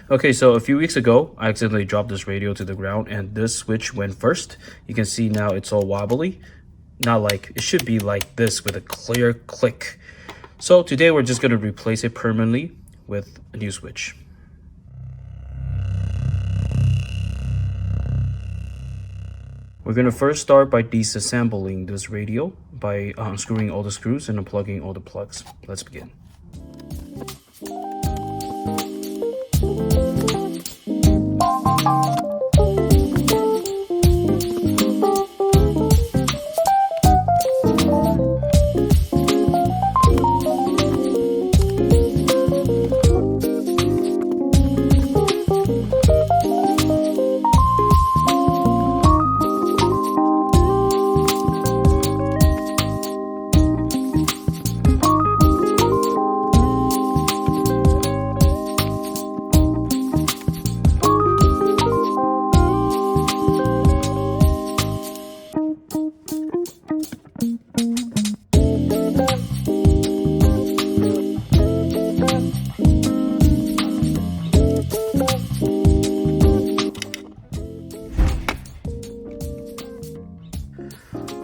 Okay, so a few weeks ago, I accidentally dropped this radio to the ground and this switch went first. You can see now it's all wobbly. Not like, it should be like this with a clear click. So today we're just going to replace it permanently with a new switch. We're going to first start by disassembling this radio by unscrewing all the screws and unplugging all the plugs. Let's begin.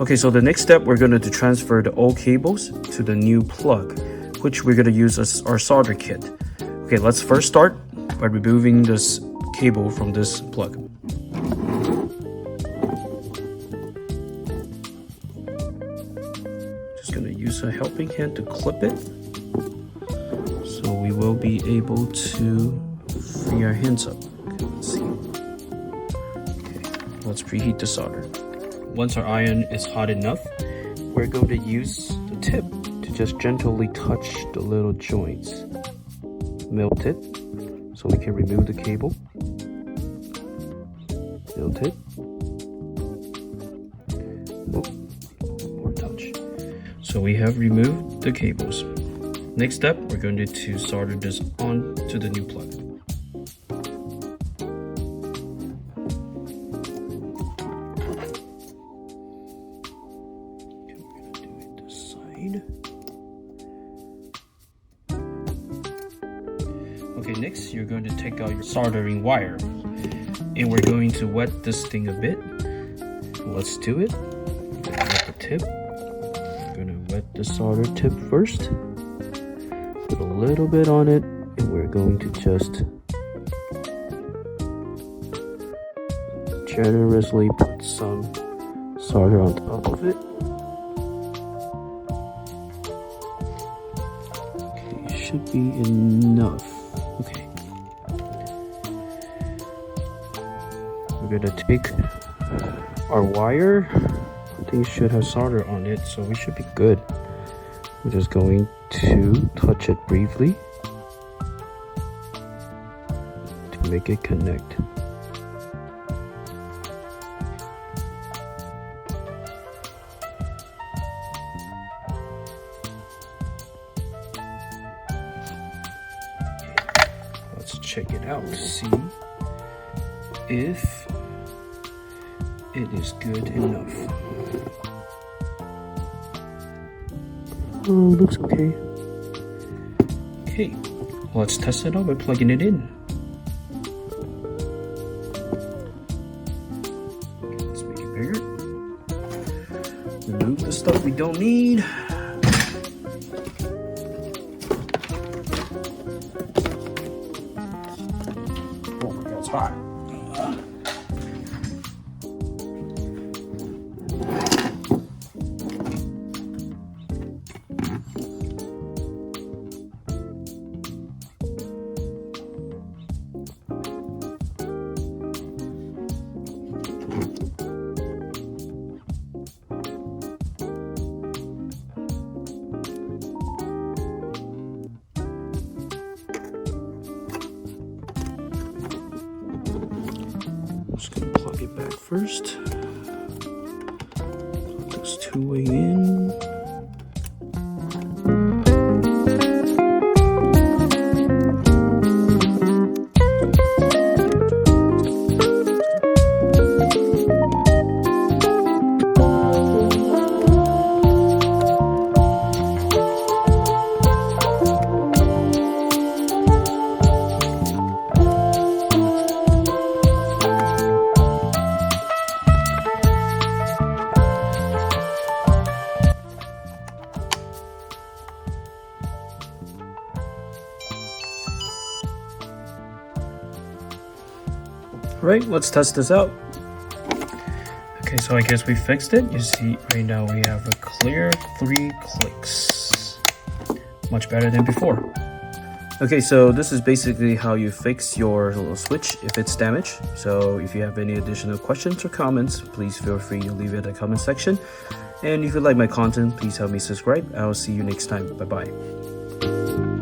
Okay, so the next step, we're going to transfer the old cables to the new plug, which we're going to use as our solder kit. Okay, let's first start by removing this cable from this plug. Just going to use a helping hand to clip it, so we will be able to free our hands up. Okay, let's see. Okay, let's preheat the solder. Once our iron is hot enough, we're going to use the tip to just gently touch the little joints. Melt it so we can remove the cable. Melt it. Oh, more touch. So we have removed the cables. Next step, we're going to solder this on to the new plug. Okay, next you're going to take out your soldering wire and we're going to wet this thing a bit. Let's do it. Wet the tip. We're going to wet the solder tip first. Put a little bit on it and we're going to just generously put some solder on top of it. Okay, should be enough. Okay, we're gonna take our wire. I think it should have solder on it, so we should be good. We're just going to touch it briefly to make it connect. Let's check it out to see if it is good enough. Oh, looks okay. Okay, let's test it out by plugging it in. Okay, let's make it bigger. Remove the stuff we don't need. Hot. Just gonna plug it back first. Plug this two-way in. Right, let's test this out. Okay, so I guess we fixed it. You see right now we have a clear 3 clicks. Much better than before. Okay, so this is basically how you fix your little switch if it's damaged. So if you have any additional questions or comments, please feel free to leave it in the comment section. And if you like my content, please help me subscribe. I'll see you next time. Bye bye.